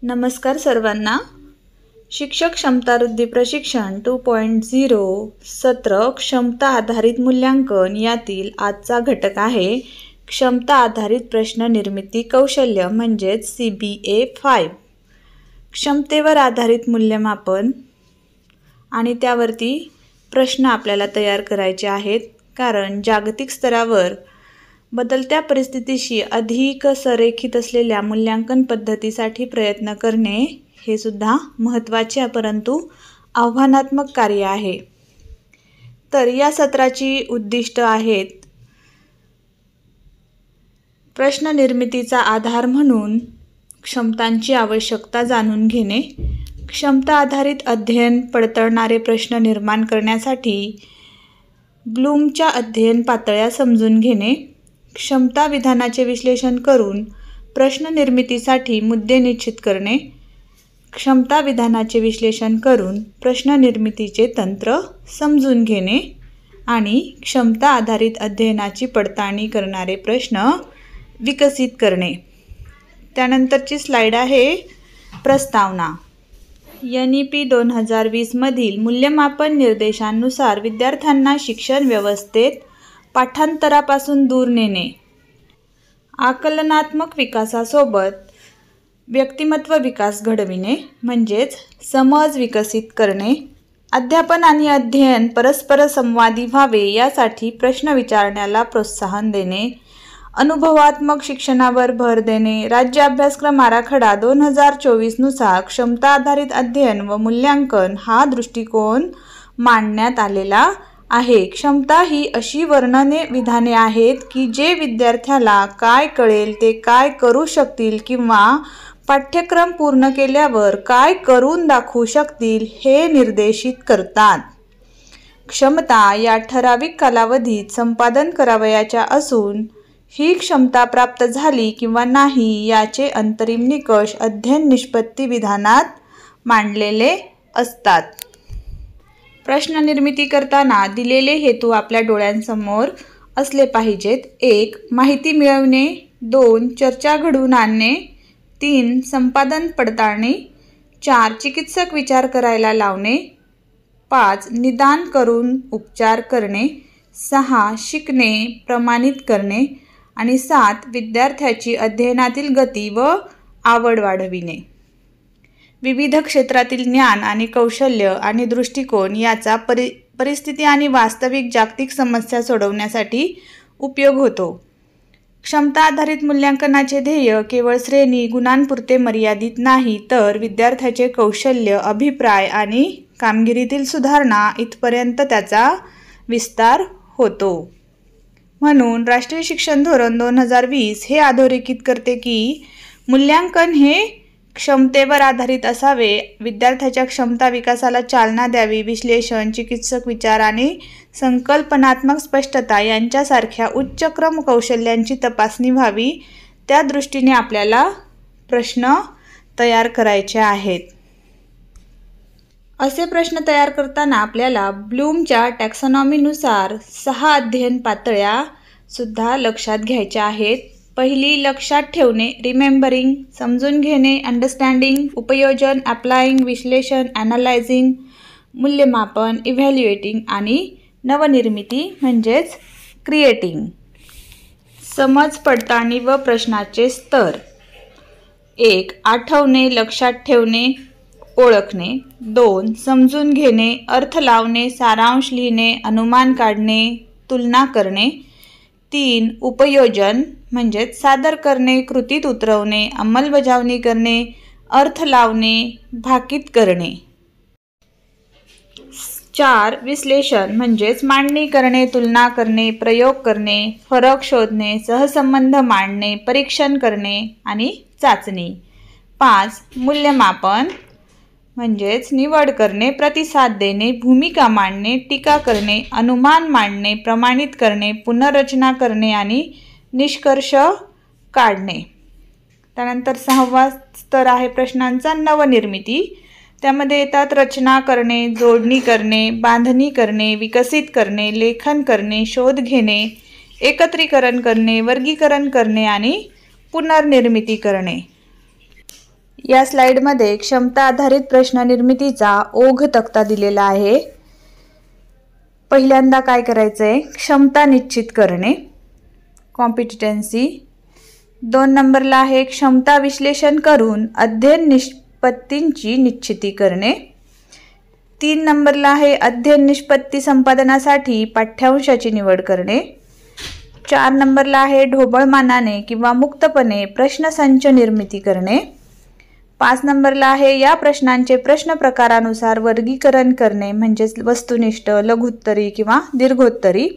नमस्कार सर्वांना। शिक्षक क्षमतावृद्धी प्रशिक्षण 2.0 सत्र क्षमता आधारित मूल्यांकन यातील आजचा घटक आहे क्षमता आधारित प्रश्न निर्मिती कौशल्य म्हणजेच CBA 5। क्षमतेवर आधारित मूल्यमापन आणि त्यावरती प्रश्न आपल्याला तयार करायचे आहेत, कारण जागतिक स्तरावर बदलत्या परिस्थितीशी अधिक संरेखित असलेल्या मूल्यांकन पद्धतीसाठी प्रयत्न करणे हे सुद्धा महत्त्वाचे परंतु आव्हानात्मक कार्य आहे। तर या सत्राची उद्दिष्ट आहेत प्रश्न निर्मितीचा आधार म्हणून क्षमतांची आवश्यकता जाणून घेणे, क्षमता आधारित अध्ययन पडताळणारे प्रश्न निर्माण करण्यासाठी ब्लूमच्या अध्ययन पातळ्या समजून घेणे, क्षमता विधानाचे विश्लेषण करून प्रश्न निर्मितीसाठी मुद्दे निश्चित करणे, क्षमता विधानाचे विश्लेषण करून प्रश्न निर्मितीचे तंत्र समजून घेणे आणि क्षमता आधारित अध्ययनाची पडताळणी करणारे प्रश्न विकसित करणे। त्यानंतरची स्लाइड आहे प्रस्तावना। NEP 2020 मधील मूल्यमापन निर्देशांनुसार विद्यार्थ्यांना शिक्षण व्यवस्थेत पाठांतरापासून दूर नेणे, आकलनात्मक विकासासोबत व्यक्तिमत्व विकास घडविणे म्हणजेच समज विकसित करणे, अध्यापन आणि अध्ययन परस्पर संवादी व्हावे यासाठी प्रश्न विचारण्याला प्रोत्साहन देणे, अनुभवात्मक शिक्षणावर भर देणे, राज्य अभ्यासक्रम आराखडा 2024 नुसार क्षमता आधारित अध्ययन व मूल्यांकन हा दृष्टिकोन मांडण्यात आलेला आहे। क्षमता ही अशी वर्णने विधाने आहेत की जे विद्यार्थ्याला काय कळेल, ते काय करू शकतील किंवा पाठ्यक्रम पूर्ण केल्यावर काय करून दाखवू शकतील हे निर्देशित करतात। क्षमता या ठराविक कालावधीत संपादन करावयाच्या असून ही क्षमता प्राप्त झाली किंवा नाही याचे अंतरिम निकष अध्ययन निष्पत्ती विधानात मांडलेले असतात। प्रश्न निर्मिती करताना दिलेले हेतू आपल्या डोळ्यांसमोर असले पाहिजेत। 1. माहिती मिळवणे, 2. चर्चा घडवून आणणे, 3. संपादन पडताळणे, 4. चिकित्सक विचार करायला लावणे, 5. निदान करून उपचार करणे, 6. शिकणे प्रमाणित करणे आणि 7. विद्यार्थ्याची अध्ययनातील गती व आवड वाढविणे। विविध क्षेत्रातील ज्ञान आणि कौशल्य आणि दृष्टिकोन याचा परिस्थिती आणि वास्तविक जागतिक समस्या सोडवण्यासाठी उपयोग होतो। क्षमता आधारित मूल्यांकनाचे ध्येय केवळ श्रेणी गुणांपुरते मर्यादित नाही, तर विद्यार्थ्याचे कौशल्य, अभिप्राय आणि कामगिरीतील सुधारणा इथपर्यंत त्याचा विस्तार होतो। म्हणून राष्ट्रीय शिक्षण धोरण 2020 हे अधोरेखित करते की मूल्यांकन हे क्षमतेवर आधारित असावे, विद्यार्थ्याच्या क्षमता विकासाला चालना द्यावी, विश्लेषण, चिकित्सक विचार आणि संकल्पनात्मक स्पष्टता यांच्यासारख्या उच्च क्रम कौशल्यांची तपासणी व्हावी, त्या दृष्टीने आपल्याला प्रश्न तयार करायचे आहेत। असे प्रश्न तयार करताना आपल्याला ब्लूमच्या टॅक्सॉनॉमीनुसार 6 अध्ययन पातळ्या सुद्धा लक्षात घ्यायच्या आहेत। पहिली लक्षात ठेवणे, रिमेंबरिंग, समजून घेणे, अंडरस्टँडिंग, उपयोजन, अप्लाइंग, विश्लेषण, ॲनालायझिंग, मूल्यमापन, इव्हॅल्युएटिंग आणि नवनिर्मिती म्हणजेच क्रिएटिंग। समज पडताळणी व प्रश्नाचे स्तर। 1. आठवणे, लक्षात ठेवणे, ओळखणे, 2. समजून घेणे, अर्थ लावणे, सारांश लिहिणे, अनुमान काढणे, तुलना करणे, 3. उपयोजन म्हणजेच सादर करणे, कृतीत उतरवणे, अंमलबजावणी करणे, अर्थ लावणे, भाकीत करणे, 4. विश्लेषण म्हणजेच मांडणी करणे, तुलना करणे, प्रयोग करणे, फरक शोधणे, सहसंबंध मांडणे, परीक्षण करणे आणि चाचणी, 5. मूल्यमापन म्हणजेच निवड करणे, प्रतिसाद देणे, भूमिका मांडणे, टीका करणे, अनुमान मांडणे, प्रमाणित करणे, पुनर्रचना करणे आणि निष्कर्ष काढणे। त्यानंतर 6वा स्तर आहे प्रश्नांचा नवनिर्मिती। त्यामध्ये येतात रचना करणे, जोडणी करणे, बांधणी करणे, विकसित करणे, लेखन करणे, शोध घेणे, एकत्रीकरण करणे, वर्गीकरण करणे आणि पुनर्निर्मिती करणे। या स्लाइडमध्ये क्षमता आधारित प्रश्न निर्मितीचा ओघ तक्ता दिलेला आहे। पहिल्यांदा काय करायचंय, क्षमता निश्चित करणे, कॉम्पिटेन्सी। 2 नंबरला आहे क्षमता विश्लेषण करून अध्ययन निष्पत्तींची निश्चिती करणे। 3 नंबरला आहे अध्ययन निष्पत्ती संपादनासाठी पाठ्यांशाची निवड करणे। 4 नंबरला आहे ढोबळमानाने किंवा मुक्तपणे प्रश्नसंच निर्मिती करणे। 5 नंबरला आहे या प्रश्नांचे प्रश्न प्रकारानुसार वर्गीकरण करणे, म्हणजेच वस्तुनिष्ठ, लघुत्तरी किंवा दीर्घोत्तरी।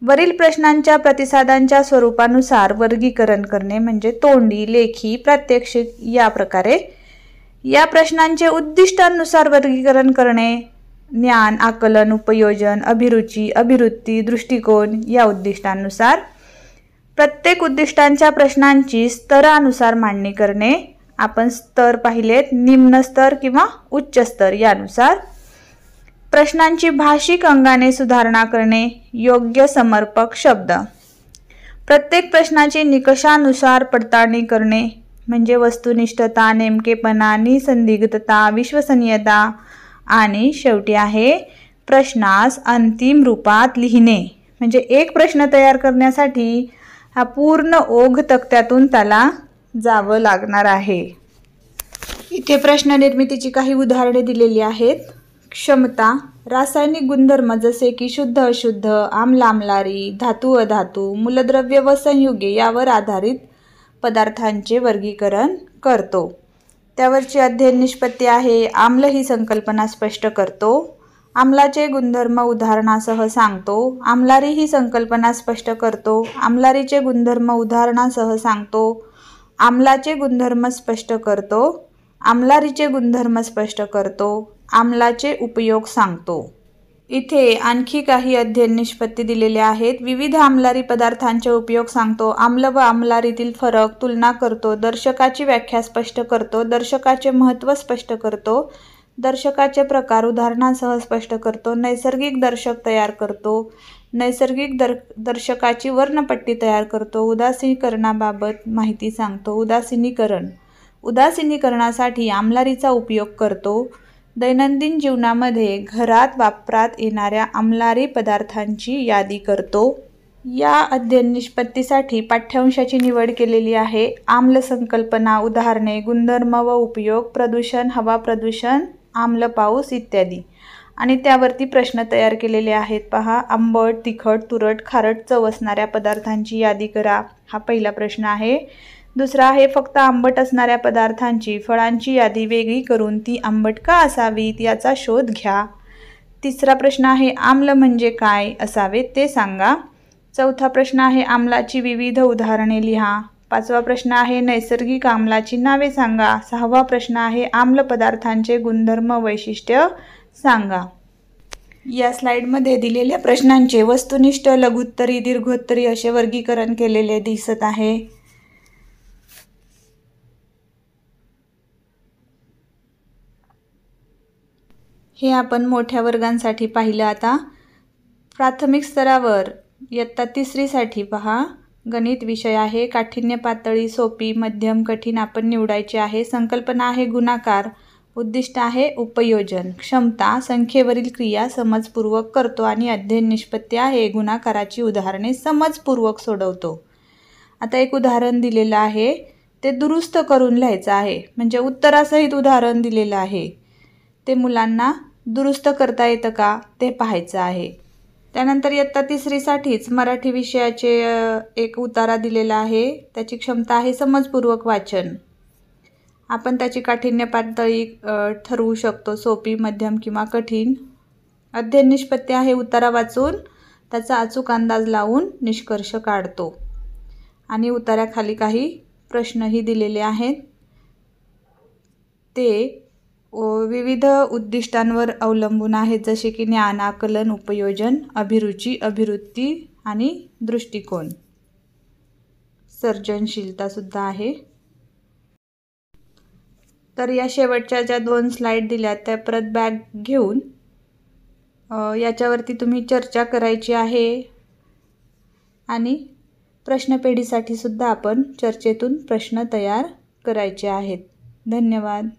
वरील प्रश्नांच्या प्रतिसादांच्या स्वरूपानुसार वर्गीकरण करणे, म्हणजे तोंडी, लेखी, प्रात्यक्षिक या प्रकारे। या प्रश्नांचे उद्दिष्टांनुसार वर्गीकरण करणे, ज्ञान, आकलन, उपयोजन, अभिरुची, अभिवृत्ती, दृष्टिकोन या उद्दिष्टांनुसार। प्रत्येक उद्दिष्टांच्या प्रश्नांची स्तरानुसार मांडणी करणे, आपण स्तर पाहिलेत, निम्न स्तर किंवा उच्च स्तर यानुसार। प्रश्नांची भाषिक अंगाने सुधारणा करणे, योग्य समर्पक शब्द। प्रत्येक प्रश्नाची निकषानुसार पडताळणी करणे, म्हणजे वस्तुनिष्ठता, नेमकेपणा, निसंदिग्धता, विश्वसनीयता। आणि शेवटी आहे प्रश्नास अंतिम रूपात लिहिणे, म्हणजे एक प्रश्न तयार करण्यासाठी हा पूर्ण ओघ तक्त्यातून त्याला जावं लागणार आहे। इथे प्रश्न निर्मितीची काही उदाहरणे दिलेली आहेत। क्षमता, रासायनिक गुणधर्म जसे की शुद्ध अशुद्ध, आम्ल आम्लारी, धातू अधातू, मूलद्रव्य व संयुगे यावर आधारित पदार्थांचे वर्गीकरण करतो। त्यावरची अध्ययन निष्पत्ती आहे आम्ल ही संकल्पना स्पष्ट करतो, आम्लाचे गुणधर्म उदाहरणासह सांगतो, आम्लारी ही संकल्पना स्पष्ट करतो, आम्लारीचे गुणधर्म उदाहरणासह सांगतो, आम्लाचे गुणधर्म स्पष्ट करतो, आम्लारीचे गुणधर्म स्पष्ट करतो, आम्लाचे उपयोग सांगतो। इथे आणखी काही अध्ययन निष्पत्ती दिलेल्या आहेत। विविध आम्लारी पदार्थांचे उपयोग सांगतो, आम्ल व आम्लारीतील फरक, तुलना करतो, दर्शकाची व्याख्या स्पष्ट करतो, दर्शकाचे महत्त्व स्पष्ट करतो, दर्शकाचे प्रकार उदाहरणासह स्पष्ट करतो, नैसर्गिक दर्शक तयार करतो, नैसर्गिक दर्शकाची वर्णपट्टी तयार करतो, उदासीनीकरणाबाबत माहिती सांगतो, उदासीनीकरणासाठी आम्लारीचा उपयोग करतो, दैनंदिन जीवनामध्ये घरात वापरात येणाऱ्या आम्लारी पदार्थांची यादी करतो। या अध्ययन निष्पत्तीसाठी पाठ्यांशाची निवड केलेली आहे। आम्ल संकल्पना, उदाहरणे, गुणधर्म व उपयोग, प्रदूषण, हवा प्रदूषण, आम्ल पाऊस इत्यादी। आणि त्यावरती प्रश्न तयार केलेले आहेत पहा। आंबट, तिखट, तुरट, खारट चव असणाऱ्या पदार्थांची यादी करा, हा पहिला प्रश्न आहे। दुसरा आहे फक्त आंबट असणाऱ्या पदार्थांची, फळांची यादी वेगळी करून ती आंबट का असावीत याचा शोध घ्या। तिसरा प्रश्न आहे आम्ल म्हणजे काय असावे ते सांगा। चौथा प्रश्न आहे आम्लाची विविध उदाहरणे लिहा। पाचवा प्रश्न आहे नैसर्गिक आम्लाची नावे सांगा। सहावा प्रश्न आहे आम्ल पदार्थांचे गुणधर्म वैशिष्ट्य सांगा। या स्लाइडमध्ये दिलेल्या प्रश्नांचे वस्तुनिष्ठ, लघुत्तरी, दीर्घोत्तरी असे वर्गीकरण केलेले दिसत आहे। हे आपण मोठ्या वर्गांसाठी पाहिलं। आता प्राथमिक स्तरावर इयत्ता 3री साठी पहा, गणित विषय आहे। काठिण्य पातळी सोपी, मध्यम, कठीण आपण निवडायचे आहे। संकल्पना आहे गुणाकार, उद्दिष्ट आहे उपयोजन, क्षमता संख्येवरील क्रिया समजपूर्वक करतो आणि अध्ययन निष्पत्ती आहे गुणाकाराची उदाहरणे समजपूर्वक सोडवतो। आता एक उदाहरण दिलेलं आहे, ते दुरुस्त करून लिहायचं आहे, म्हणजे उत्तरासहित उदाहरण दिलेलं आहे, ते मुलांना दुरुस्त करता येतं का ते पाहायचं आहे। त्यानंतर इयत्ता 3री साठीच मराठी विषयाचे एक उतारा दिलेला आहे, त्याची क्षमता आहे समजपूर्वक वाचन। आपण त्याची काठिण्य पातळी ठरवू शकतो, सोपी, मध्यम किंवा कठीण। अध्ययन निष्पत्ती आहे उतारा वाचून त्याचा अचूक अंदाज लावून निष्कर्ष काढतो। आणि उतार्याखाली काही प्रश्नही दिलेले आहेत, ते विविध उद्दिष्टांवर अवलंबून आहेत, जसे की ज्ञान, आकलन, उपयोजन, अभिरुची, अभिवृत्ती आणि दृष्टिकोन। सर्जनशीलता सुद्धा आहे। तर या शेवटच्या ज्या 2 स्लाइड दिल्या त्या परत बॅग घेऊन याच्यावरती तुम्ही चर्चा करायची आहे आणि प्रश्नपेढीसाठी सुद्धा आपण चर्चेतून प्रश्न तयार करायचे आहेत। धन्यवाद.